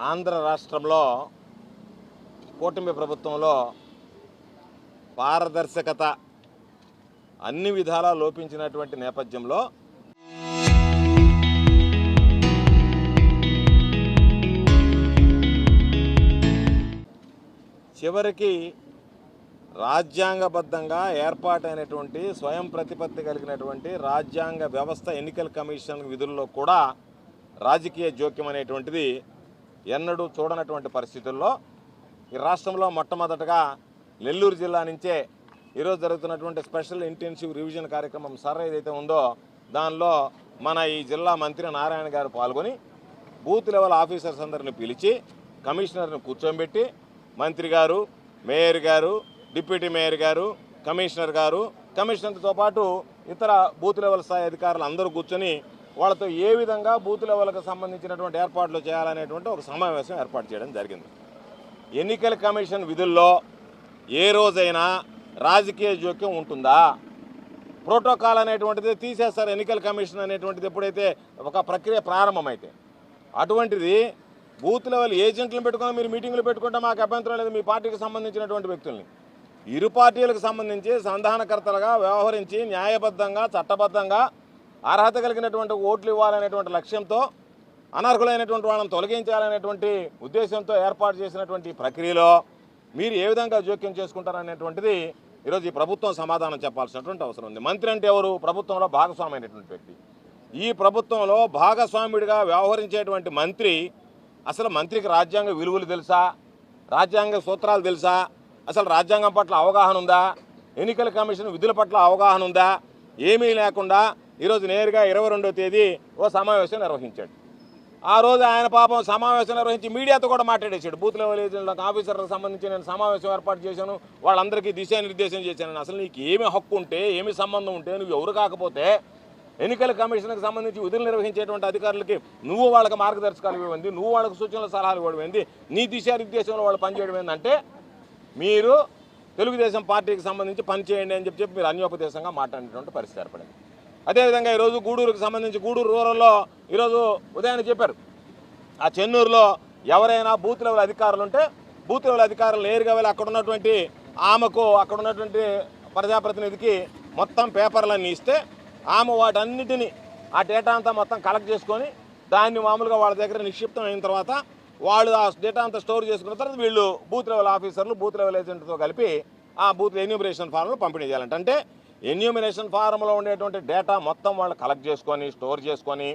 ఆంధ్ర రాష్ట్రంలో కూటమి ప్రభుత్వంలో పారదర్శకత అన్ని విధాలా లోపించినటువంటి నేపథ్యంలో చివరికి రాజ్యాంగబద్ధంగా ఏర్పాటైనటువంటి స్వయం ప్రతిపత్తి కలిగినటువంటి రాజ్యాంగ వ్యవస్థ ఎన్నికల కమిషన్ విధుల్లో కూడా రాజకీయ జోక్యం అనేటువంటిది ఎన్నడూ చూడనటువంటి పరిస్థితుల్లో ఈ రాష్ట్రంలో మొట్టమొదటగా నెల్లూరు జిల్లా నుంచే ఈరోజు జరుగుతున్నటువంటి స్పెషల్ ఇంటెన్సివ్ రివిజన్ కార్యక్రమం సర్ ఏదైతే ఉందో దానిలో మన ఈ జిల్లా మంత్రి నారాయణ గారు పాల్గొని బూత్ లెవెల్ ఆఫీసర్స్ అందరిని పిలిచి కమిషనర్ని కూర్చోబెట్టి మంత్రి గారు, మేయర్ గారు, డిప్యూటీ మేయర్ గారు, కమిషనర్తో పాటు ఇతర బూత్ లెవెల్ స్థాయి అధికారులు అందరూ కూర్చొని వాళ్ళతో ఏ విధంగా బూత్ లెవెల్కి సంబంధించినటువంటి ఏర్పాట్లు చేయాలనేటువంటి ఒక సమావేశం ఏర్పాటు చేయడం జరిగింది. ఎన్నికల కమిషన్ విధుల్లో ఏ రోజైనా రాజకీయ జోక్యం ఉంటుందా? ప్రోటోకాల్ అనేటువంటిది తీసేస్తారు. ఎన్నికల కమిషన్ అనేటువంటిది ఎప్పుడైతే ఒక ప్రక్రియ ప్రారంభమైతే అటువంటిది బూత్ లెవెల్ ఏజెంట్లను పెట్టుకుని మీరు మీటింగ్లు పెట్టుకుంటే మాకు అభ్యంతరం లేదు. మీ పార్టీకి సంబంధించినటువంటి వ్యక్తుల్ని ఇరు పార్టీలకు సంబంధించి సంధానకర్తలుగా వ్యవహరించి న్యాయబద్ధంగా చట్టబద్ధంగా అర్హత కలిగినటువంటి ఓట్లు ఇవ్వాలనేటువంటి లక్ష్యంతో అనర్హులైనటువంటి వాళ్ళని తొలగించాలనేటువంటి ఉద్దేశంతో ఏర్పాటు చేసినటువంటి ప్రక్రియలో మీరు ఏ విధంగా జోక్యం చేసుకుంటారనేటువంటిది ఈరోజు ఈ ప్రభుత్వం సమాధానం చెప్పాల్సినటువంటి అవసరం ఉంది. మంత్రి అంటే ఎవరు? ప్రభుత్వంలో భాగస్వామైనటువంటి వ్యక్తి. ఈ ప్రభుత్వంలో భాగస్వాముడిగా వ్యవహరించేటువంటి మంత్రి అసలు మంత్రికి రాజ్యాంగ విలువలు తెలుసా? రాజ్యాంగ సూత్రాలు తెలుసా? అసలు రాజ్యాంగం పట్ల అవగాహన ఉందా? ఎన్నికల కమిషన్ విధుల పట్ల అవగాహన ఉందా? ఏమీ లేకుండా ఈరోజు నేరుగా 22వ తేదీ ఓ సమావేశం నిర్వహించాడు. ఆ రోజు ఆయన పాపం సమావేశం నిర్వహించి మీడియాతో కూడా మాట్లాడేశాడు. బూత్ లెవెల్ ఏజెంట్లకు ఆఫీసర్లకు సంబంధించి నేను సమావేశం ఏర్పాటు చేశాను, వాళ్ళందరికీ దిశానిర్దేశం చేశాను. అసలు నీకు ఏమి హక్కు ఉంటే, ఏమి సంబంధం ఉంటే, నువ్వు ఎవరు కాకపోతే ఎన్నికల కమిషన్కి సంబంధించి విధులు నిర్వహించేటువంటి అధికారులకి నువ్వు వాళ్ళకి మార్గదర్శకాలు ఇవ్వండి, నువ్వు వాళ్ళకి సూచనలు సలహాలు ఇవ్వడం, నీ దిశానిర్దేశంలో వాళ్ళు పనిచేయడం ఏంటంటే మీరు తెలుగుదేశం పార్టీకి సంబంధించి పనిచేయండి అని చెప్పి మీరు అన్యోపదేశంగా మాట్లాడినటువంటి పరిస్థితి ఏర్పడింది. అదేవిధంగా ఈరోజు గూడూరుకు సంబంధించి గూడూరు రూరల్లో ఈరోజు ఉదయాన్నే చెప్పారు, ఆ చెన్నూరులో ఎవరైనా బూత్ లెవెల్ అధికారులు ఉంటే బూత్ లెవెల్ అధికారులు నేరుగా వెళ్ళి అక్కడ ఉన్నటువంటి ఆమెకు అక్కడ ఉన్నటువంటి ప్రజాప్రతినిధికి మొత్తం పేపర్లన్నీ ఇస్తే ఆమె వాటన్నిటినీ ఆ డేటా అంతా మొత్తం కలెక్ట్ చేసుకొని దాన్ని మామూలుగా వాళ్ళ దగ్గర నిక్షిప్తం అయిన తర్వాత వాళ్ళు ఆ డేటా అంతా స్టోర్ చేసుకున్న తర్వాత వీళ్ళు బూత్ లెవెల్ ఆఫీసర్లు బూత్ లెవెల్ ఏజెంట్తో కలిపి ఆ బూత్ ఎన్యూమరేషన్ ఫారంలు పంపిణీ చేయాలంట. అంటే ఎన్యూమరేషన్ ఫారంలో ఉండేటువంటి డేటా మొత్తం వాళ్ళు కలెక్ట్ చేసుకొని స్టోర్ చేసుకొని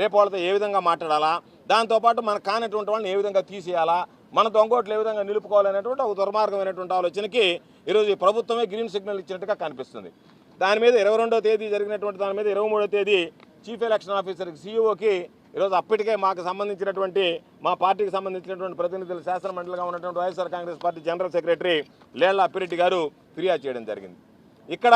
రేపు వాళ్ళతో ఏ విధంగా మాట్లాడాలా, దాంతోపాటు మనకు కానటువంటి వాళ్ళని ఏ విధంగా తీసేయాలా, మన దొంగోట్లు ఏ విధంగా నిలుపుకోవాలనేటువంటి ఒక దుర్మార్గమైనటువంటి ఆలోచనకి ఈరోజు ఈ ప్రభుత్వమే గ్రీన్ సిగ్నల్ ఇచ్చినట్టుగా కనిపిస్తుంది. దాని మీద 22వ తేదీ జరిగినటువంటి దాని మీద 23వ తేదీ చీఫ్ ఎలక్షన్ ఆఫీసర్కి సీఈఓకి ఈరోజు అప్పటికే మాకు సంబంధించినటువంటి మా పార్టీకి సంబంధించినటువంటి ప్రతినిధులు శాసనమండలిగా ఉన్నటువంటి వైఎస్ఆర్ కాంగ్రెస్ పార్టీ జనరల్ సెక్రటరీ లేళ్ల అప్పిరెడ్డి గారు ఫిర్యాదు చేయడం జరిగింది. ఇక్కడ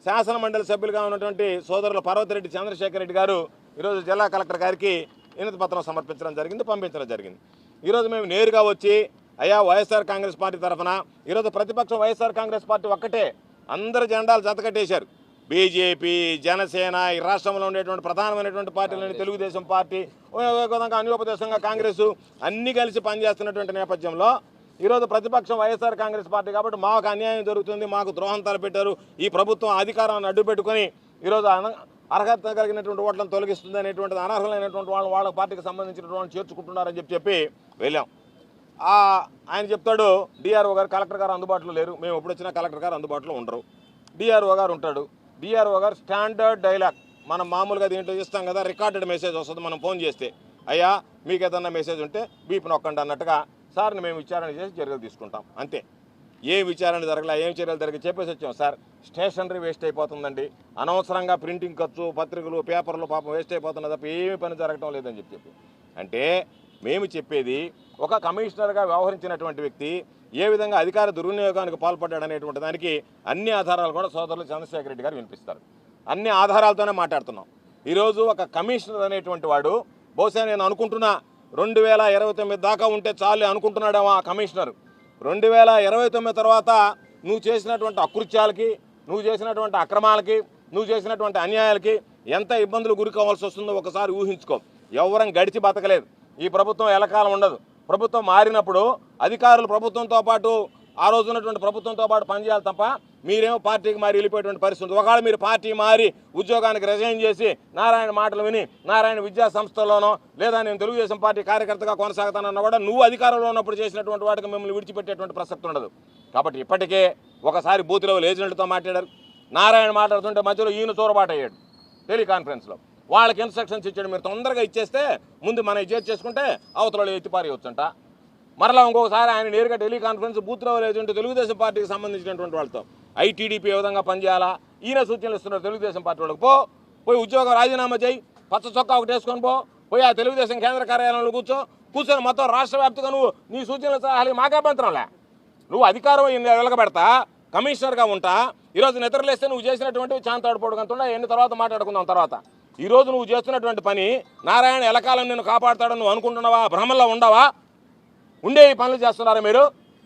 శాసనమండలి సభ్యులుగా ఉన్నటువంటి సోదరులు పర్వతిరెడ్డి చంద్రశేఖర్ రెడ్డి గారు ఈరోజు జిల్లా కలెక్టర్ గారికి వినతి పత్రం సమర్పించడం జరిగింది, పంపించడం జరిగింది. ఈరోజు మేము నేరుగా వచ్చి అయ్యా వైఎస్ఆర్ కాంగ్రెస్ పార్టీ తరఫున ఈరోజు ప్రతిపక్షం వైఎస్ఆర్ కాంగ్రెస్ పార్టీ ఒక్కటే, అందరు జెండాలు జతకట్టేశారు. బీజేపీ, జనసేన, ఈ రాష్ట్రంలో ఉండేటువంటి ప్రధానమైనటువంటి పార్టీలని తెలుగుదేశం పార్టీ, విధంగా అన్యోపదేశంగా కాంగ్రెస్ అన్నీ కలిసి పనిచేస్తున్నటువంటి నేపథ్యంలో ఈరోజు ప్రతిపక్షం వైఎస్ఆర్ కాంగ్రెస్ పార్టీ కాబట్టి మాకు అన్యాయం జరుగుతుంది, మాకు ద్రోహం తలపెట్టారు, ఈ ప్రభుత్వం అధికారాన్ని అడ్డుపెట్టుకొని ఈరోజు అర్హత కలిగినటువంటి ఓట్లను తొలగిస్తుంది అనేటువంటిది అనర్హులైనటువంటి వాళ్ళు వాళ్ళ పార్టీకి సంబంధించినటువంటి వాళ్ళు చేర్చుకుంటున్నారని చెప్పి వెళ్ళాం. ఆయన చెప్తాడు డిఆర్ఓ గారు, కలెక్టర్ గారు అందుబాటులో లేరు, మేము ఎప్పుడు వచ్చినా కలెక్టర్ గారు అందుబాటులో ఉండరు, డిఆర్ఓ గారు ఉంటాడు. డిఆర్ఓ గారు స్టాండర్డ్ డైలాగ్ మనం మామూలుగా దీంట్లో ఇస్తాం కదా, రికార్డెడ్ మెసేజ్ వస్తుంది మనం ఫోన్ చేస్తే, అయ్యా మీకు ఏదన్నా మెసేజ్ ఉంటే బీప్ నొక్కండి అన్నట్టుగా సార్ని మేము విచారణ చేసి చర్యలు తీసుకుంటాం అంతే. ఏ విచారణ జరగలే, ఏం చర్యలు జరిగి చెప్పేసి వచ్చాం. సార్ స్టేషనరీ వేస్ట్ అయిపోతుందండి, అనవసరంగా ప్రింటింగ్ ఖర్చు, పత్రికలు, పేపర్లు పాపం వేస్ట్ అయిపోతున్నది తప్ప ఏమీ పని జరగటం లేదని చెప్పి అంటే మేము చెప్పేది ఒక కమిషనర్గా వ్యవహరించినటువంటి వ్యక్తి ఏ విధంగా అధికార దుర్వినియోగానికి పాల్పడ్డాడు అనేటువంటి దానికి అన్ని ఆధారాలు కూడా సోదరులు చంద్రశేఖర్ రెడ్డి గారు వినిపిస్తారు. అన్ని ఆధారాలతోనే మాట్లాడుతున్నాం. ఈరోజు ఒక కమిషనర్ అనేటువంటి వాడు బహుశా నేను అనుకుంటున్నా 2029 దాకా ఉంటే చాలు అనుకుంటున్నాడేమో ఆ కమిషనర్. 2029 తర్వాత నువ్వు చేసినటువంటి అకృత్యాలకి, నువ్వు చేసినటువంటి అక్రమాలకి, నువ్వు చేసినటువంటి అన్యాయాలకి ఎంత ఇబ్బందులు గురి కావాల్సి వస్తుందో ఒకసారి ఊహించుకో. ఎవరం గడిచి బతకలేదు, ఈ ప్రభుత్వం ఎలకాలం ఉండదు. ప్రభుత్వం మారినప్పుడు అధికారులు ప్రభుత్వంతో పాటు ఆ రోజు ఉన్నటువంటి ప్రభుత్వంతో పాటు పనిచేయాలి తప్ప మీరేమో పార్టీకి మారి వెళ్ళిపోయేటువంటి పరిస్థితి. ఒకవేళ మీరు పార్టీ మారి ఉద్యోగానికి రిజైన్ చేసి నారాయణ మాటలు విని నారాయణ విద్యా సంస్థలోనో లేదా నేను తెలుగుదేశం పార్టీ కార్యకర్తగా కొనసాగుతానన్నా కూడా నువ్వు అధికారంలో ఉన్నప్పుడు చేసినటువంటి వాటికి మిమ్మల్ని విడిచిపెట్టేటువంటి ప్రసక్తి ఉండదు. కాబట్టి ఇప్పటికే ఒకసారి బూత్ లెవెల్ ఏజెంట్లతో మాట్లాడారు. నారాయణ మాట్లాడుతుంటే మధ్యలో ఈయన చొరబాటు అయ్యాడు టెలికాన్ఫరెన్స్లో. వాళ్ళకి ఇన్స్ట్రక్షన్స్ ఇచ్చాడు, మీరు తొందరగా ఇచ్చేస్తే ముందు మనం ఇచ్చేది చేసుకుంటే అవతల ఎత్తిపారేయొచ్చంట. మరలా ఇంకొకసారి ఆయన నేరుగా teleconference booth level agent Telugu Desam పార్టీకి సంబంధించినటువంటి వాళ్ళతో ఐటీడీపీ ఏ విధంగా పనిచేయాలా ఈయన సూచనలు ఇస్తున్నారు తెలుగుదేశం పార్టీ వాళ్ళకి. పోయి ఉద్యోగం రాజీనామా చేయి, పచ్చ చొక్కా ఒకటి వేసుకొని పోయి ఆ తెలుగుదేశం కేంద్ర కార్యాలయంలో కూర్చొని మొత్తం రాష్ట్ర వ్యాప్తిగా నువ్వు నీ సూచనలు సలహాలు మాకే అభ్యంతరంలే. నువ్వు అధికారం వెలగబెడతా కమిషనర్గా ఉంటా ఈరోజు నిద్రలేస్తే నువ్వు చేసినటువంటి చాంతాడుపోవడం అంతా ఎన్ని తర్వాత మాట్లాడుకుందాం. తర్వాత ఈరోజు నువ్వు చేస్తున్నటువంటి పని నారాయణ ఎలకాలం నిన్ను కాపాడుతాడని నువ్వు అనుకుంటున్నావా? భ్రమంలో ఉండవా? ఉండే ఈ పనులు చేస్తున్నారా మీరు?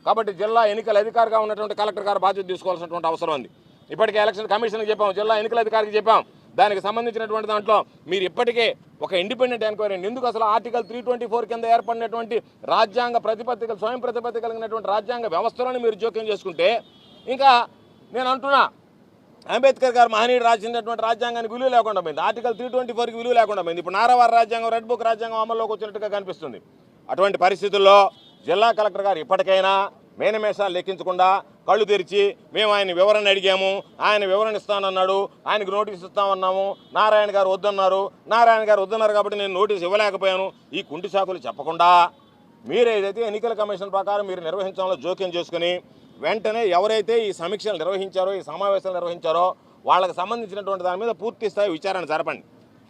కాబట్టి జిల్లా ఎన్నికల అధికారిగా ఉన్నటువంటి కలెక్టర్ గారు బాధ్యత తీసుకోవాల్సినటువంటి అవసరం ఉంది. ఇప్పటికే ఎలక్షన్ కమిషన్కి చెప్పాం, జిల్లా ఎన్నికల అధికారికి చెప్పాం. దానికి సంబంధించినటువంటి దాంట్లో మీరు ఇప్పటికే ఒక ఇండిపెండెంట్ ఎంక్వైరీ ఎందుకు అసలు ఆర్టికల్ 324 కింద ఏర్పడినటువంటి రాజ్యాంగ ప్రతిపత్తి స్వయం ప్రతిపత్తి కలిగినటువంటి రాజ్యాంగ వ్యవస్థలను మీరు జోక్యం చేసుకుంటే ఇంకా నేను అంటున్నా అంబేద్కర్ గారు మహనీయుడు రాసినటువంటి రాజ్యాంగానికి విలువ లేకుండా పోయింది. ఆర్టికల్ 324కి విలువ లేకుండా పోయింది. ఇప్పుడు నారావారి రాజ్యాంగం రెడ్ బుక్ రాజ్యాంగం అమల్లోకి వచ్చినట్టుగా కనిపిస్తుంది. అటువంటి పరిస్థితుల్లో జిల్లా కలెక్టర్ గారు ఇప్పటికైనా మేనమేషాలు లెక్కించకుండా కళ్ళు తెరిచి మేము ఆయన వివరణ అడిగాము, ఆయన వివరణ ఇస్తానన్నాడు, ఆయనకు నోటీస్ ఇస్తామన్నాము, నారాయణ గారు వద్దన్నారు కాబట్టి నేను నోటీస్ ఇవ్వలేకపోయాను, ఈ కుంటి సాకులు చెప్పకుండా మీరు ఏదైతే ఎన్నికల కమిషన్ ప్రకారం మీరు నిర్వహించడంలో జోక్యం చేసుకుని వెంటనే ఎవరైతే ఈ సమీక్షలు నిర్వహించారో ఈ సమావేశాలు నిర్వహించారో వాళ్ళకి సంబంధించినటువంటి దాని మీద పూర్తి స్థాయి విచారణ జరపండి.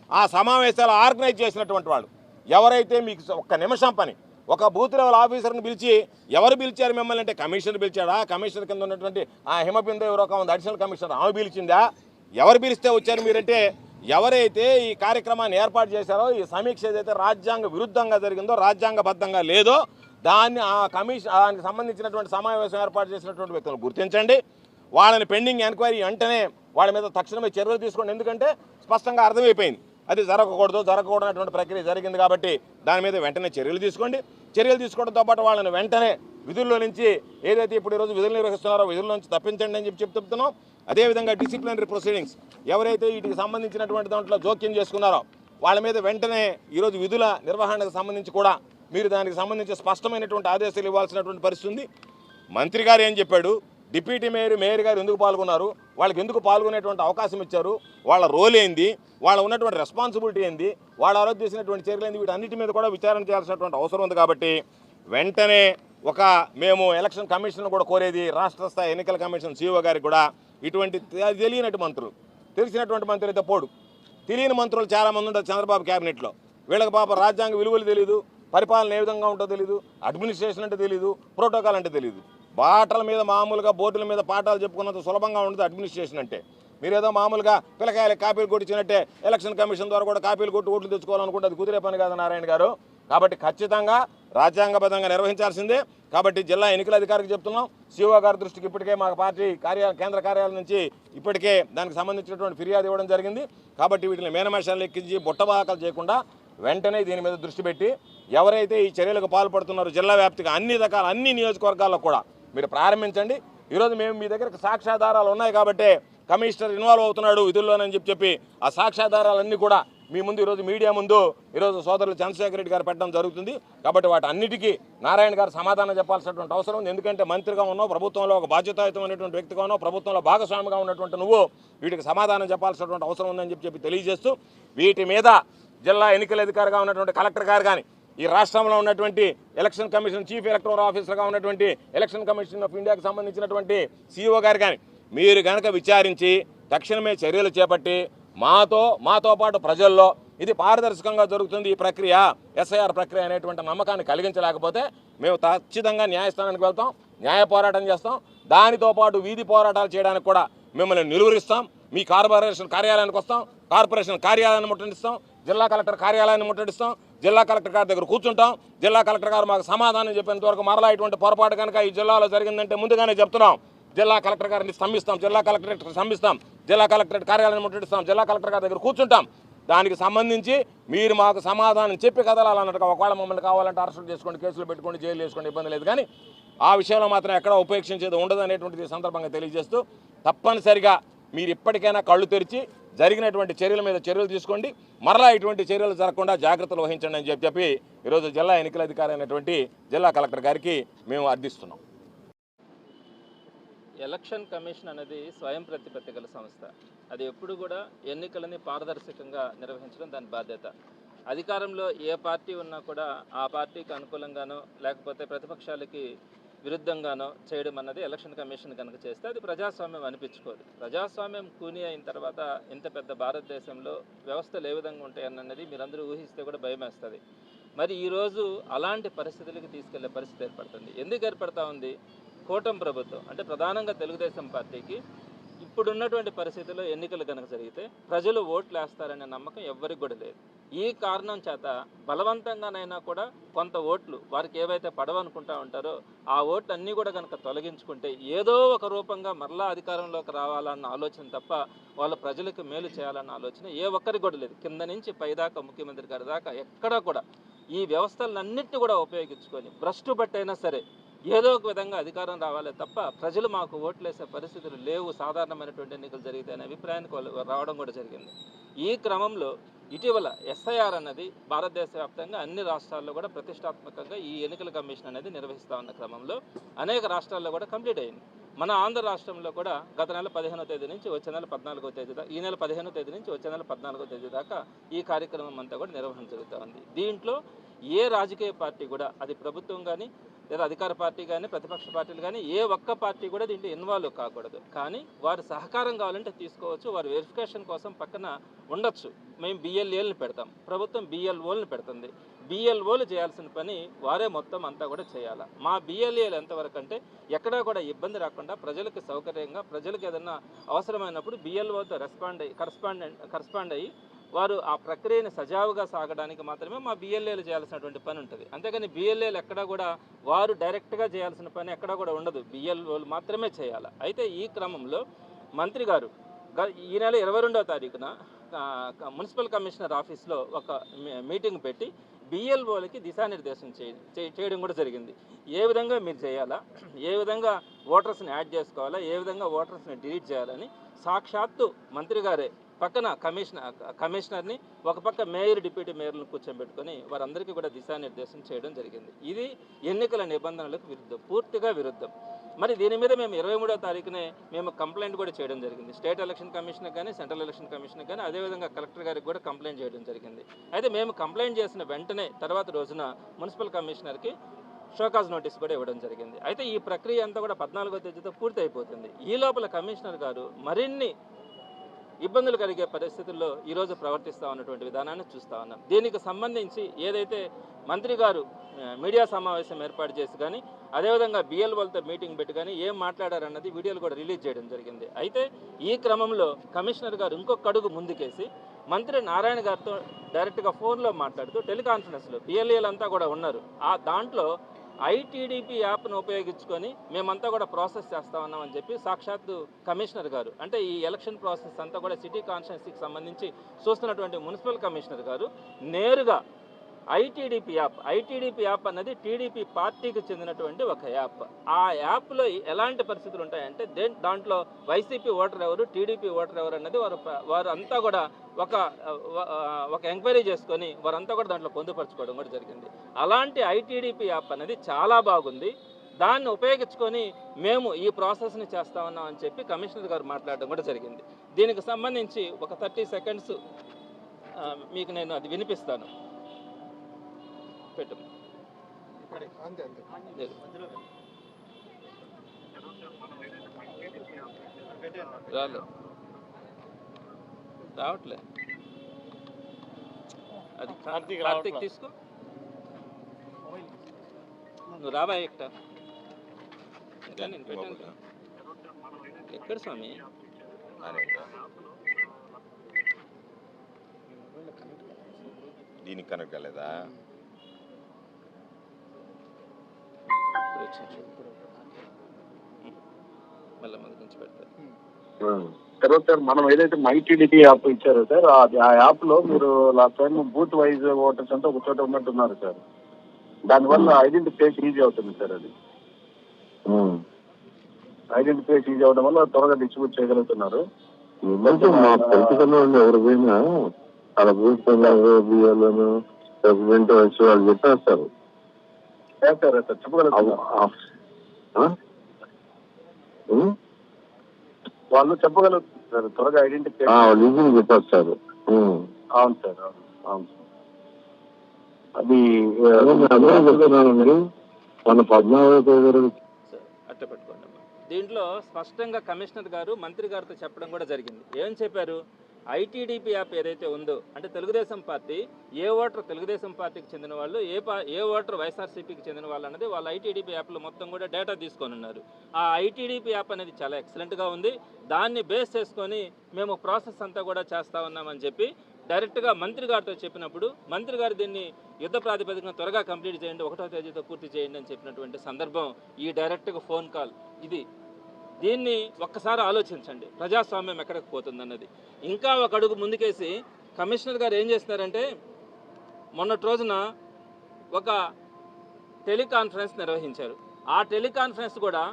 ఆ సమావేశాలు ఆర్గనైజ్ చేసినటువంటి వాళ్ళు ఎవరైతే మీకు ఒక్క నిమిషం పని ఒక బూత్ లెవెల్ ఆఫీసర్ని పిలిచి ఎవరు పిలిచారు మిమ్మల్ని అంటే కమిషనర్ పిలిచాడా? కమిషనర్ కింద ఉన్నటువంటి ఆ హిమబిందు ఎవరో ఉంది అడిషనల్ కమిషనర్, ఆమె పిలిచిందా? ఎవరు పిలిస్తే వచ్చారు మీరంటే ఎవరైతే ఈ కార్యక్రమాన్ని ఏర్పాటు చేశారో ఈ సమీక్ష ఏదైతే రాజ్యాంగ విరుద్ధంగా జరిగిందో రాజ్యాంగబద్ధంగా లేదో దాన్ని ఆ దానికి సంబంధించినటువంటి సమావేశం ఏర్పాటు చేసినటువంటి వ్యక్తులను గుర్తించండి. వాళ్ళని పెండింగ్ ఎంక్వైరీ వెంటనే వాళ్ళ మీద తక్షణమే చర్యలు తీసుకోండి. ఎందుకంటే స్పష్టంగా అర్థమైపోయింది అది జరగకూడనటువంటి ప్రక్రియ జరిగింది కాబట్టి దాని మీద వెంటనే చర్యలు తీసుకోండి. చర్యలు తీసుకోవడంతో పాటు వాళ్ళని వెంటనే విధుల్లో నుంచి ఏదైతే ఇప్పుడు ఈరోజు విధులు నిర్వహిస్తున్నారో విధుల నుంచి తప్పించండి అని చెప్తున్నాం. అదేవిధంగా డిసిప్లినరీ ప్రొసీడింగ్స్ ఎవరైతే వీటికి సంబంధించినటువంటి దాంట్లో జోక్యం చేసుకున్నారో వాళ్ళ మీద వెంటనే ఈరోజు విధుల నిర్వహణకు సంబంధించి కూడా మీరు దానికి సంబంధించి స్పష్టమైనటువంటి ఆదేశాలు ఇవ్వాల్సినటువంటి పరిస్థితి ఉంది. మంత్రి గారు ఏం చెప్పాడు, డిప్యూటీ మేయర్ గారు ఎందుకు పాల్గొన్నారు, వాళ్ళకి ఎందుకు పాల్గొనేటువంటి అవకాశం ఇచ్చారు, వాళ్ళ రోల్ ఏంది, వాళ్ళ ఉన్నటువంటి రెస్పాన్సిబిలిటీ ఏంది, వాళ్ళ ఆరోగ్య చేసినటువంటి చర్యలు ఏంది, వీటన్నిటి మీద కూడా విచారణ చేయాల్సినటువంటి అవసరం ఉంది. కాబట్టి వెంటనే మేము ఎలక్షన్ కమిషన్ కూడా కోరేది రాష్ట్ర స్థాయి ఎన్నికల కమిషన్ సిఇఓ గారికి కూడా ఇటువంటి తెలియనటువంటి మంత్రులు తెలిసినటువంటి మంత్రులు అయితే పోడు తెలియని మంత్రులు చాలామంది ఉంటారు చంద్రబాబు క్యాబినెట్లో. వీళ్ళకి పాప రాజ్యాంగ విలువలు తెలియదు, పరిపాలన ఏ విధంగా ఉంటుందో తెలియదు, అడ్మినిస్ట్రేషన్ అంటే తెలియదు, ప్రోటోకాల్ అంటే తెలియదు. బాటల మీద మామూలుగా బోర్డుల మీద పాఠాలు చెప్పుకున్నంత సులభంగా ఉంటుంది అడ్మినిస్ట్రేషన్ అంటే. మీరేదో మామూలుగా పిల్లకాయలు కాపీలు కొట్టించినట్టే ఎలక్షన్ కమిషన్ ద్వారా కూడా కాపీలు కొట్టి ఓట్లు తెచ్చుకోవాలనుకుంటే అది కుదిరే పని కాదు నారాయణ గారు. కాబట్టి ఖచ్చితంగా రాజ్యాంగబద్ధంగా నిర్వహించాల్సిందే. కాబట్టి జిల్లా ఎన్నికల అధికారికి చెప్తున్నాం, సిఇఓ గారి దృష్టికి ఇప్పటికే మా పార్టీ కేంద్ర కార్యాలయం నుంచి ఇప్పటికే దానికి సంబంధించినటువంటి ఫిర్యాదు ఇవ్వడం జరిగింది. కాబట్టి వీటిని మేనమేషాలు ఎక్కించి బుట్టబాకలు చేయకుండా వెంటనే దీని మీద దృష్టి పెట్టి ఎవరైతే ఈ చర్యలకు పాల్పడుతున్నారో జిల్లా వ్యాప్తిగా అన్ని నియోజకవర్గాల్లో కూడా మీరు ప్రారంభించండి. ఈరోజు మేము మీ దగ్గర సాక్ష్యాధారాలు ఉన్నాయి కాబట్టి కమిషనర్ ఇన్వాల్వ్ అవుతున్నాడు విధుల్లోనని చెప్పి ఆ సాక్ష్యాధారాలన్నీ కూడా మీ ముందు ఈరోజు మీడియా ముందు ఈరోజు సోదరులు చంద్రశేఖర్ రెడ్డి గారు పెట్టడం జరుగుతుంది. కాబట్టి వాటి అన్నిటికీ నారాయణ గారు సమాధానం చెప్పాల్సినటువంటి అవసరం ఉంది. ఎందుకంటే మంత్రిగా ఉన్నావు, ప్రభుత్వంలో ఒక బాధ్యతాయుతమైనటువంటి వ్యక్తిగా ఉన్నావు, ప్రభుత్వంలో భాగస్వామిగా ఉన్నటువంటి నువ్వు వీటికి సమాధానం చెప్పాల్సినటువంటి అవసరం ఉందని చెప్పి తెలియజేస్తూ వీటి మీద జిల్లా ఎన్నికల అధికారిగా ఉన్నటువంటి కలెక్టర్ గారు కానీ ఈ రాష్ట్రంలో ఉన్నటువంటి ఎలక్షన్ కమిషన్ చీఫ్ ఎలక్టరల్ ఆఫీసర్గా ఉన్నటువంటి ఎలక్షన్ కమిషన్ ఆఫ్ ఇండియాకి సంబంధించినటువంటి సిఇఓ గారు కానీ మీరు కనుక విచారించి తక్షణమే చర్యలు చేపట్టి మాతో పాటు ప్రజల్లో ఇది పారదర్శకంగా జరుగుతుంది ఈ ప్రక్రియ ఎస్ఐఆర్ ప్రక్రియ అనేటువంటి నమ్మకాన్ని కలిగించలేకపోతే మేము ఖచ్చితంగా న్యాయస్థానానికి వెళ్తాం, న్యాయ పోరాటం చేస్తాం. దానితో పాటు వీధి పోరాటాలు చేయడానికి కూడా మిమ్మల్ని నిలువరిస్తాం. మీ కార్పొరేషన్ కార్యాలయానికి వస్తాం, కార్పొరేషన్ కార్యాలయాన్ని ముట్టడిస్తాం, జిల్లా కలెక్టర్ కార్యాలయాన్ని ముట్టడిస్తాం, జిల్లా కలెక్టర్ గారి దగ్గర కూర్చుంటాం. జిల్లా కలెక్టర్ గారు మాకు సమాధానం చెప్పేంత వరకు మరలా ఇటువంటి పొరపాటు కనుక ఈ జిల్లాలో జరిగిందంటే ముందుగానే చెప్తున్నాం, జిల్లా కలెక్టర్ గారిని స్తంభిస్తాం, జిల్లా కలెక్టరేట్ స్తంభిస్తాం, జిల్లా కలెక్టరేట్ కార్యాలయాన్ని ముట్టడిస్తాం, జిల్లా కలెక్టర్ గారి దగ్గర కూర్చుంటాం. దానికి సంబంధించి మీరు మాకు సమాధానం చెప్పి కదలాలన్నట్టుగా ఒకవేళ మమ్మల్ని కావాలంటే అరెస్టులు చేసుకోండి, కేసులు పెట్టుకోండి, జైలు వేసుకోండి, ఇబ్బంది లేదు. కానీ ఆ విషయంలో మాత్రం ఎక్కడ ఉపేక్షించేది ఉండదు అనేటువంటిది సందర్భంగా తెలియజేస్తూ తప్పనిసరిగా మీరు ఇప్పటికైనా కళ్ళు తెరిచి జరిగినటువంటి చర్యల మీద చర్యలు తీసుకోండి, మరలా ఇటువంటి చర్యలు జరగకుండా జాగ్రత్తలు వహించండి అని చెప్పి ఈరోజు జిల్లా ఎన్నికల అధికారి అయినటువంటి జిల్లా కలెక్టర్ గారికి మేము అర్థిస్తున్నాం. ఎలక్షన్ కమిషన్ అనేది స్వయం ప్రతిపత్తి గల సంస్థ. అది ఎప్పుడు కూడా ఎన్నికలని పారదర్శకంగా నిర్వహించడం దాని బాధ్యత. అధికారంలో ఏ పార్టీ ఉన్నా కూడా ఆ పార్టీకి అనుకూలంగానో లేకపోతే ప్రతిపక్షాలకి విరుద్ధంగానో చేయడం అన్నది ఎలక్షన్ కమిషన్ కనుక చేస్తే అది ప్రజాస్వామ్యం అనిపించుకోదు. ప్రజాస్వామ్యం కూని అయిన తర్వాత ఇంత పెద్ద భారతదేశంలో వ్యవస్థలు ఏ విధంగా ఉంటాయన్నది మీరందరూ ఊహిస్తే కూడా భయం వేస్తుంది. మరి ఈరోజు అలాంటి పరిస్థితులకి తీసుకెళ్లే పరిస్థితి ఏర్పడుతుంది. ఎందుకు ఏర్పడతా ఉంది? కూటమి ప్రభుత్వం అంటే ప్రధానంగా తెలుగుదేశం పార్టీకి ఇప్పుడున్నటువంటి పరిస్థితుల్లో ఎన్నికలు కనుక జరిగితే ప్రజలు ఓట్లు వేస్తారనే నమ్మకం ఎవ్వరికి కూడా లేదు. ఈ కారణం చేత బలవంతంగానైనా కూడా కొంత ఓట్లు వారికి ఏవైతే పడవనుకుంటా ఉంటారో ఆ ఓట్లు అన్నీ కూడా కనుక తొలగించుకుంటే ఏదో ఒక రూపంగా మరలా అధికారంలోకి రావాలన్న ఆలోచన తప్ప వాళ్ళ ప్రజలకు మేలు చేయాలన్న ఆలోచన ఏ ఒక్కరికి కూడా లేదు. కింద నుంచి పైదాకా ముఖ్యమంత్రి గారి దాకా ఎక్కడా కూడా ఈ వ్యవస్థలన్నింటినీ కూడా ఉపయోగించుకొని భ్రష్టు బట్టైనా సరే ఏదో ఒక విధంగా అధికారం రావాలే తప్ప ప్రజలు మాకు ఓట్లేసే పరిస్థితులు లేవు, సాధారణమైనటువంటి ఎన్నికలు జరిగితే అనే అభిప్రాయానికి వాళ్ళు రావడం కూడా జరిగింది. ఈ క్రమంలో ఇటీవల ఎస్ఐఆర్ అన్నది భారతదేశ వ్యాప్తంగా అన్ని రాష్ట్రాల్లో కూడా ప్రతిష్టాత్మకంగా ఈ ఎన్నికల కమిషన్ అనేది నిర్వహిస్తూ ఉన్న క్రమంలో అనేక రాష్ట్రాల్లో కూడా కంప్లీట్ అయింది. మన ఆంధ్ర రాష్ట్రంలో కూడా గత నెల 15వ తేదీ నుంచి వచ్చే నెల 14వ తేదీ దాకా, ఈ నెల 15వ తేదీ నుంచి వచ్చే నెల 14వ తేదీ దాకా ఈ కార్యక్రమం అంతా కూడా నిర్వహణ జరుగుతూ ఉంది. దీంట్లో ఏ రాజకీయ పార్టీ కూడా, అది ప్రభుత్వం కానీ లేదా అధికార పార్టీ కానీ ప్రతిపక్ష పార్టీలు కానీ ఏ ఒక్క పార్టీ కూడా దీంట్లో ఇన్వాల్వ్ కాకూడదు. కానీ వారి సహకారం కావాలంటే తీసుకోవచ్చు, వారి వెరిఫికేషన్ కోసం పక్కన ఉండొచ్చు. మేము బిఎల్ఏలను పెడతాం, ప్రభుత్వం బిఎల్ఓలను పెడుతుంది. బిఎల్ఓలు చేయాల్సిన పని వారే మొత్తం అంతా కూడా చేయాలి. మా బిఎల్ఏలు ఎంతవరకు అంటే ఎక్కడా కూడా ఇబ్బంది రాకుండా ప్రజలకు సౌకర్యంగా, ప్రజలకు ఏదైనా అవసరమైనప్పుడు బిఎల్ఓతో కరస్పాండ్ అయ్యి వారు ఆ ప్రక్రియను సజావుగా సాగడానికి మాత్రమే మా బిఎల్ఏలు చేయాల్సినటువంటి పని ఉంటుంది. అంతేగాని బిఎల్ఏలు ఎక్కడా కూడా వారు డైరెక్ట్గా చేయాల్సిన పని ఎక్కడా కూడా ఉండదు, బిఎల్ఓలు మాత్రమే చేయాలి. అయితే ఈ క్రమంలో మంత్రి గారు ఈ నెల 22వ తారీఖున మున్సిపల్ కమిషనర్ ఆఫీస్లో ఒక మీటింగ్ పెట్టి బిఎల్ఓలకి దిశానిర్దేశం చేయడం కూడా జరిగింది. ఏ విధంగా మీరు చేయాలా, ఏ విధంగా ఓటర్స్ని యాడ్ చేసుకోవాలా, ఏ విధంగా ఓటర్స్ని డిలీట్ చేయాలని సాక్షాత్తు మంత్రి గారే పక్కన కమిషనర్ని, ఒక పక్క మేయర్, డిప్యూటీ మేయర్లను కూర్చోబెట్టుకొని వారందరికీ కూడా దిశానిర్దేశం చేయడం జరిగింది. ఇది ఎన్నికల నిబంధనలకు విరుద్ధం, పూర్తిగా విరుద్ధం. మరి దీని మీద మేము 23వ తారీఖునే మేము కంప్లైంట్ కూడా చేయడం జరిగింది. స్టేట్ ఎలక్షన్ కమిషన్కి కానీ, సెంట్రల్ ఎలక్షన్ కమిషన్కి కానీ, అదేవిధంగా కలెక్టర్ గారికి కూడా కంప్లైంట్ చేయడం జరిగింది. అయితే మేము కంప్లైంట్ చేసిన వెంటనే తర్వాత రోజున మున్సిపల్ కమిషనర్కి షోకాజ్ నోటీస్ కూడా ఇవ్వడం జరిగింది. అయితే ఈ ప్రక్రియ అంతా కూడా 14వ తేదీతో పూర్తి అయిపోతుంది. ఈ లోపల కమిషనర్ గారు మరిన్ని ఇబ్బందులు కలిగే పరిస్థితుల్లో ఈరోజు ప్రవర్తిస్తూ ఉన్నటువంటి విధానాన్ని చూస్తూ ఉన్నాం. దీనికి సంబంధించి ఏదైతే మంత్రి గారు మీడియా సమావేశం ఏర్పాటు చేసి కానీ, అదేవిధంగా బిఎల్ఓలతో మీటింగ్ పెట్టి కానీ ఏం మాట్లాడారన్నది వీడియోలు కూడా రిలీజ్ చేయడం జరిగింది. అయితే ఈ క్రమంలో కమిషనర్ గారు ఇంకొక అడుగు ముందుకేసి మంత్రి నారాయణ గారితో డైరెక్ట్గా ఫోన్లో మాట్లాడుతూ టెలికాన్ఫరెన్స్లో బిఎల్ఏలంతా కూడా ఉన్నారు. దాంట్లో ఐటీడీపీ యాప్ను ఉపయోగించుకొని మేమంతా కూడా ప్రాసెస్ చేస్తా ఉన్నామని చెప్పి సాక్షాత్తు కమిషనర్ గారు, అంటే ఈ ఎలక్షన్ ప్రాసెస్ అంతా కూడా సిటీ కాన్స్టిట్యున్సీకి సంబంధించి చూస్తున్నటువంటి మున్సిపల్ కమిషనర్ గారు నేరుగా ఐటీడీపీ యాప్ అన్నది టీడీపీ పార్టీకి చెందినటువంటి ఒక యాప్. ఆ యాప్లో ఎలాంటి పరిస్థితులు ఉంటాయంటే దాంట్లో వైసీపీ ఓటర్ ఎవరు, టీడీపీ ఓటర్ ఎవరు అన్నది వారు అంతా కూడా ఒక ఎంక్వైరీ చేసుకొని వారంతా కూడా దాంట్లో పొందుపరచుకోవడం కూడా జరిగింది. అలాంటి ఐటీడీపీ యాప్ అనేది చాలా బాగుంది, దాన్ని ఉపయోగించుకొని మేము ఈ ప్రాసెస్ని చేస్తా ఉన్నాం అని చెప్పి కమిషనర్ గారు మాట్లాడడం కూడా జరిగింది. దీనికి సంబంధించి ఒక 30 సెకండ్స్ మీకు నేను అది వినిపిస్తాను. పెట్టు రావట్లే, అది కార్తీక్ తీసుకో, నువ్వు రావా ఎక్కడ ఎక్కడ స్వామి దీనికి కనెక్ట్ కాలేదా? మళ్ళీ మొదటి నుంచి పెడతారు. తర్వాత సార్ మనం ఏదైతే మై టీడీపీ యాప్ ఇచ్చారో సార్ ఆ యాప్ లో మీరు last time booth wise voters అంతా ఒక చోట ఉన్నట్టున్నారు సార్. దానివల్ల ఐడెంటిఫికేషన్ ఈజీ అవుతుంది సార్. అది ఐడెంటిఫికేషన్ ఈజీ అవడం వల్ల త్వరగా డిస్ట్రిబ్యూట్ చేయగలుగుతున్నారు. ఎవరు పోయినా అలా బూత్ బియ్యాలను ప్రెసిడెంట్ వచ్చి వాళ్ళు చెప్పేస్తారు సార్. చెప్పగలుగుతారు వాళ్ళు చెప్పగలుగుతారు త్వరగా ఐడెంటిఫికేషన్ చెప్పేస్తారు. అవును సార్, అవును. అది మన 14వ తేదీ అట్ట పెట్టుకోండి. దీంట్లో స్పష్టంగా కమిషనర్ గారు మంత్రి గారితో చెప్పడం కూడా జరిగింది. ఏం చెప్పారు? ఐటీడీపీ యాప్ ఏదైతే ఉందో, అంటే తెలుగుదేశం పార్టీ ఏ ఓటర్ తెలుగుదేశం పార్టీకి చెందిన వాళ్ళు, ఏ ఓటర్ వైఎస్ఆర్సీపీకి చెందిన వాళ్ళు అన్నది వాళ్ళ ఐటీడీపీ యాప్లో మొత్తం కూడా డేటా తీసుకొని ఉన్నారు. ఆ ఐటీడీపీ యాప్ అనేది చాలా ఎక్సలెంట్గా ఉంది. దాన్ని బేస్ చేసుకొని మేము ప్రాసెస్ అంతా కూడా చేస్తూ ఉన్నామని చెప్పి డైరెక్ట్గా మంత్రి గారితో చెప్పినప్పుడు మంత్రి గారు దీన్ని యుద్ధ ప్రాతిపదికన త్వరగా కంప్లీట్ చేయండి, 1వ తేదీతో పూర్తి చేయండి అని చెప్పినటువంటి సందర్భం ఈ డైరెక్ట్గా ఫోన్ కాల్. దీన్ని ఒక్కసారి ఆలోచించండి, ప్రజాస్వామ్యం ఎక్కడికి పోతుందన్నది. ఇంకా ఒక అడుగు ముందుకేసి కమిషనర్ గారు ఏం చేస్తున్నారంటే, మొన్నటి రోజున ఒక టెలికాన్ఫరెన్స్ నిర్వహించారు. ఆ టెలికాన్ఫరెన్స్ కూడా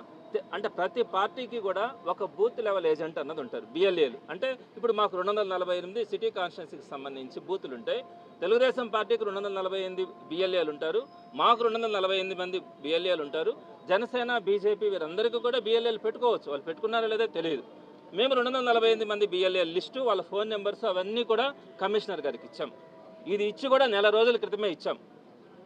అంటే ప్రతి పార్టీకి కూడా ఒక బూత్ లెవెల్ ఏజెంట్ అన్నది ఉంటారు, బిఎల్ఏలు. అంటే ఇప్పుడు మాకు 248 సిటీ కాన్స్టిట్యున్సీకి సంబంధించి బూతులు ఉంటాయి. తెలుగుదేశం పార్టీకి 248 బిఎల్ఏలు ఉంటారు, మాకు 248 మంది బిఎల్ఏలు ఉంటారు. జనసేన, బీజేపీ వీరందరికీ కూడా బిఎల్ఏలు పెట్టుకోవచ్చు, వాళ్ళు పెట్టుకున్నారో లేదో తెలియదు. మేము 248 మంది బిఎల్ఏల లిస్టు, వాళ్ళ ఫోన్ నెంబర్స్ అవన్నీ కూడా కమిషనర్ గారికి ఇచ్చాం. ఇది ఇచ్చి కూడా నెల రోజుల క్రితమే ఇచ్చాం.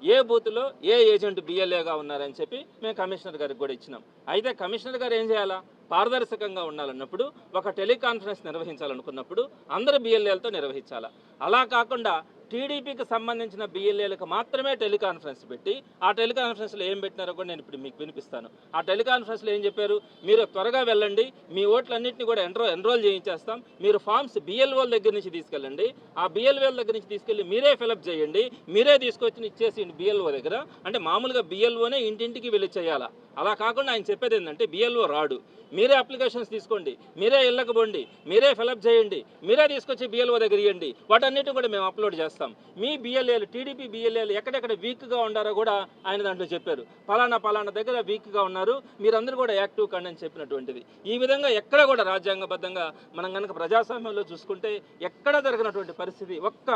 ఏ బూత్లో ఏ ఏజెంట్ బిఎల్ఏగా ఉన్నారని చెప్పి మేము కమిషనర్ గారికి కూడా ఇచ్చినాం. అయితే కమిషనర్ గారు ఏం చేయాలా? పారదర్శకంగా ఉండాలన్నప్పుడు, ఒక టెలికాన్ఫరెన్స్ నిర్వహించాలనుకున్నప్పుడు అందరు బిఎల్ఏలతో నిర్వహించాలా. అలా కాకుండా టీడీపీకి సంబంధించిన బిఎల్ఏలకు మాత్రమే టెలికాన్ఫరెన్స్ పెట్టి, ఆ టెలికాన్ఫరెన్స్లో ఏం పెట్టినారో కూడా నేను ఇప్పుడు మీకు వినిపిస్తాను. ఆ టెలికాన్ఫరెన్స్లో ఏం చెప్పారు? మీరు త్వరగా వెళ్ళండి, మీ ఓట్లన్నింటినీ కూడా ఎన్రోల్ చేయించేస్తాం, మీరు ఫామ్స్ బిఎల్ఓల దగ్గర నుంచి తీసుకెళ్ళండి, ఆ బిఎల్ఓల దగ్గర నుంచి తీసుకెళ్ళి మీరే ఫిలప్ చేయండి, మీరే తీసుకొచ్చి ఇచ్చేసి బిఎల్ఓ దగ్గర. అంటే మామూలుగా బిఎల్ఓనే ఇంటింటికి వెళ్ళి చేయాలా. అలా కాకుండా ఆయన చెప్పేది ఏంటంటే, బిఎల్ఓ రాడు, మీరే అప్లికేషన్స్ తీసుకోండి, మీరే ఇళ్ళకు పోండి, మీరే ఫిలప్ చేయండి, మీరే తీసుకొచ్చి బిఎల్ఓ దగ్గర ఇవ్వండి, వాటన్నిటిని కూడా మేము అప్లోడ్ చేస్తాం. మీ బిఎల్ఏలు, టీడీపీ బిఎల్ఏలు ఎక్కడెక్కడ వీక్గా ఉండారో కూడా ఆయన దాంట్లో చెప్పారు. పలానా దగ్గర వీక్గా ఉన్నారు, మీరందరూ కూడా యాక్టివ్ కండి అని చెప్పినటువంటిది. ఈ విధంగా ఎక్కడ కూడా రాజ్యాంగబద్ధంగా మనం కనుక ప్రజాస్వామ్యంలో చూసుకుంటే ఎక్కడ జరిగినటువంటి పరిస్థితి ఒక్క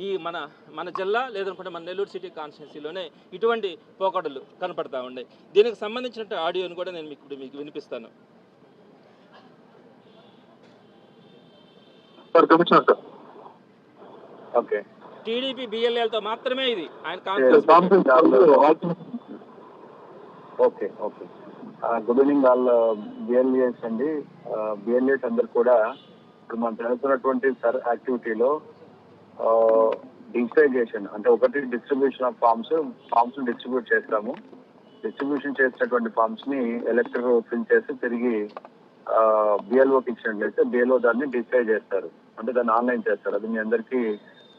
ఈ మన జిల్లా లేదనుకుంటే మన నెల్లూరు సిటీ కాన్స్టిట్యున్సీలోనే ఇటువంటి పోకడలు కనపడతా ఉన్నాయి. దీనికి సంబంధించిన ఆడియోని కూడా నేను మీకు వినిపిస్తాను. ఓకే, టీడీపీ బిఎల్ఏలతో మాత్రమే ఇది ఆయన okay. Good evening all BLAs అండి. బిఎల్ఏస్ అందరు కూడా ఇప్పుడు మనం జరుగుతున్నటువంటి యాక్టివిటీలో డిజిటైజేషన్ అంటే ఒకటి డిస్ట్రిబ్యూషన్ ఆఫ్ ఫామ్స్ డిస్ట్రిబ్యూట్ చేస్తాము. డిస్ట్రిబ్యూషన్ చేసినటువంటి ఫామ్స్ ని ఎలక్టర్ ఫిల్ చేసి తిరిగి బిఎల్ఓకి ఇచ్చినట్లయితే బిఎల్ఓ దాన్ని డిజిటైజ్ చేస్తారు, అంటే దాన్ని ఆన్లైన్ చేస్తారు. అది మీ అందరికీ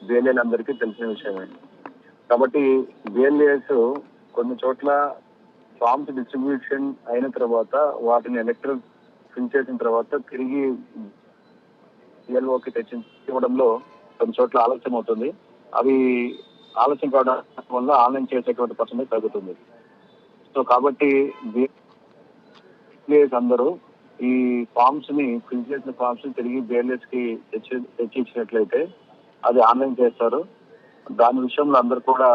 బిఎల్ఏలందరికీ తెలిసిన విషయమే. కాబట్టి బిఎల్ఏస్ కొన్ని చోట్ల ఫామ్స్ డిస్ట్రిబ్యూషన్ అయిన తర్వాత వాటిని ఎలక్టర్ ఫిల్ చేసిన తర్వాత తిరిగి బిఎల్ఓకి ఇవ్వడంలో కొన్ని చోట్ల ఆలస్యం అవుతుంది. అవి ఆలస్యం కావడం వల్ల ఆన్లైన్ చేసేటువంటి పర్సెంటేజ్ తగ్గుతుంది. సో కాబట్టి బిఎల్ఏస్ అందరూ ఈ ఫామ్స్ ని ఫిల్ చేసిన ఫామ్స్ ని తిరిగి బిఎల్ఏస్ కి తెచ్చి ఇచ్చినట్లయితే అది ఆన్లైన్ చేస్తారు. దాని విషయంలో అందరూ కూడా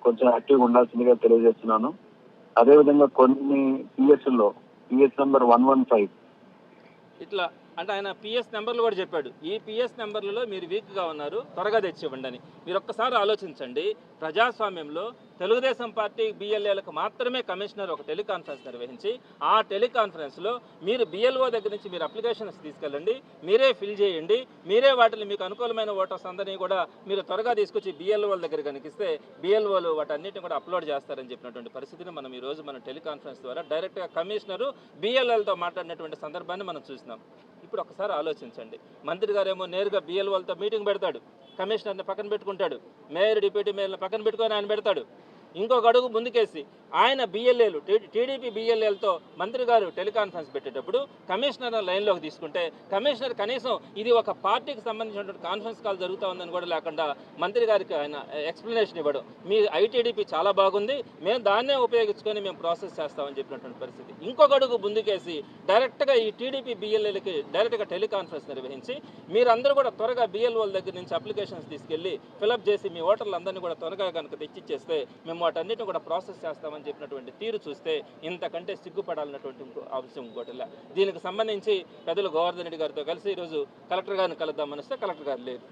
కొంచెం యాక్టివ్గా ఉండాల్సిందిగా తెలియజేస్తున్నాను. అదేవిధంగా కొన్ని పిఎస్ నెంబర్ 115 ఇట్లా అంటే ఆయన పిఎస్ నెంబర్లు కూడా చెప్పాడు. ఈ పిఎస్ నెంబర్లలో మీరు వీక్గా ఉన్నారు, త్వరగా తెచ్చివ్వండి అని. మీరు ఒక్కసారి ఆలోచించండి, ప్రజాస్వామ్యంలో తెలుగుదేశం పార్టీ బిఎల్ఏలకు మాత్రమే కమిషనర్ ఒక టెలికాన్ఫరెన్స్ నిర్వహించి, ఆ టెలికాన్ఫరెన్స్లో మీరు బిఎల్ఓ దగ్గర నుంచి మీరు అప్లికేషన్స్ తీసుకెళ్ళండి, మీరే ఫిల్ చేయండి, మీరే వాటిని మీకు అనుకూలమైన ఓటర్స్ అందరినీ కూడా మీరు త్వరగా తీసుకొచ్చి బిఎల్ఓల దగ్గర కనిపిస్తే బిఎల్ఓలు వాటన్నిటిని కూడా అప్లోడ్ చేస్తారని చెప్పినటువంటి పరిస్థితిని మనం ఈరోజు మన టెలికాన్ఫరెన్స్ ద్వారా డైరెక్ట్గా కమిషనరు బిఎల్ఓలతో మాట్లాడినటువంటి సందర్భాన్ని మనం చూసినాం. ఇప్పుడు ఒకసారి ఆలోచించండి, మంత్రి గారేమో నేరుగా బిఎల్ఓలతో మీటింగ్ పెడతాడు, కమిషనర్ని పక్కన పెట్టుకుంటాడు, మేయర్ డిప్యూటీ మేయర్ని పక్కన పెట్టుకొని ఆయన పెడతాడు. ఇంకొక అడుగు ముందుకేసి ఆయన బిఎల్ఏలు టీడీపీ బిఎల్ఏలతో మంత్రి గారు టెలికాన్ఫరెన్స్ పెట్టేటప్పుడు కమిషనర్ లైన్లోకి తీసుకుంటే కమిషనర్ కనీసం ఇది ఒక పార్టీకి సంబంధించినటువంటి కాన్ఫరెన్స్ కాల్ జరుగుతూ ఉందని కూడా లేకుండా మంత్రి గారికి ఆయన ఎక్స్ప్లెనేషన్ ఇవ్వడం, మీ ఐటీడీపీ చాలా బాగుంది, మేము దాన్నే ఉపయోగించుకొని మేము ప్రాసెస్ చేస్తామని చెప్పినటువంటి పరిస్థితి. ఇంకొక అడుగు ముందుకేసి డైరెక్ట్గా ఈ టీడీపీ బిఎల్ఏలకి డైరెక్ట్గా టెలికాన్ఫరెన్స్ నిర్వహించి మీరందరూ కూడా త్వరగా బిఎల్ఓల దగ్గర నుంచి అప్లికేషన్స్ తీసుకెళ్ళి ఫిలప్ చేసి మీ ఓటర్లందరినీ కూడా త్వరగా కనుక తెచ్చిచ్చేస్తే మేము వాటన్నిటిని కూడా ప్రాసెస్ చేస్తామని చెప్పినటువంటి తీరు చూస్తే ఇంతకంటే సిగ్గుపడాలన్నటువంటి అంశం ఇంకోటి. దీనికి సంబంధించి పెద్దలు గోవర్ధన్ రెడ్డి గారితో కలిసి ఈరోజు కలెక్టర్ గారిని కలుద్దామని వస్తే కలెక్టర్ గారు లేరు.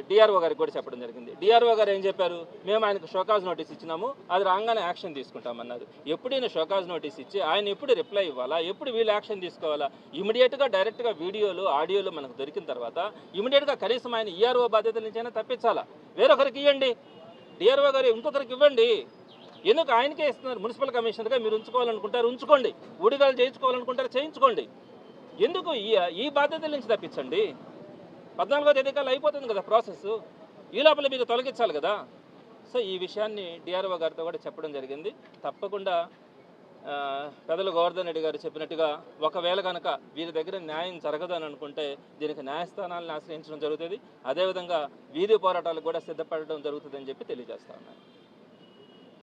డిఆర్ఓ గారికి కూడా చెప్పడం జరిగింది. డిఆర్ఓ గారు ఏం చెప్పారు, మేము ఆయనకు షోకాజ్ నోటీస్ ఇచ్చినాము, అది రాగానే యాక్షన్ తీసుకుంటామన్నారు. ఎప్పుడు ఈయన షోకాజ్ నోటీస్ ఇచ్చి ఆయన ఎప్పుడు రిప్లై ఇవ్వాలా, ఎప్పుడు వీళ్ళు యాక్షన్ తీసుకోవాలా? ఇమీడియట్గా డైరెక్ట్గా వీడియోలు ఆడియోలు మనకు దొరికిన తర్వాత ఇమీడియట్గా కనీసం ఆయన ఈఆర్ఓ బాధ్యతల నుంచి అయినా తప్పించాలా. వేరొకరికి ఇవ్వండి, డిఆర్ఓ గారు ఇంకొకరికి ఇవ్వండి. ఎందుకు ఆయనకే ఇస్తున్నారు? మున్సిపల్ కమిషనర్గా మీరు ఉంచుకోవాలనుకుంటారు ఉంచుకోండి, ఊడిగాలు చేయించుకోవాలనుకుంటారు చేయించుకోండి. ఎందుకు ఈ బాధ్యతల నుంచి తప్పించండి? 14వ తేదీ కల్లా అయిపోతుంది కదా ప్రాసెస్, ఈ లోపల మీరు తొలగించాలి కదా. సో ఈ విషయాన్ని డిఆర్ఓ గారితో కూడా చెప్పడం జరిగింది. తప్పకుండా పెద్దలు గోవర్ధన్ రెడ్డి గారు చెప్పినట్టుగా ఒకవేళ కనుక వీరి దగ్గర న్యాయం జరగదు అని అనుకుంటే దీనికి న్యాయస్థానాలను ఆశ్రయించడం జరుగుతుంది. అదేవిధంగా వీధి పోరాటాలకు కూడా సిద్ధపడడం జరుగుతుందని చెప్పి తెలియజేస్తా ఉన్నాను.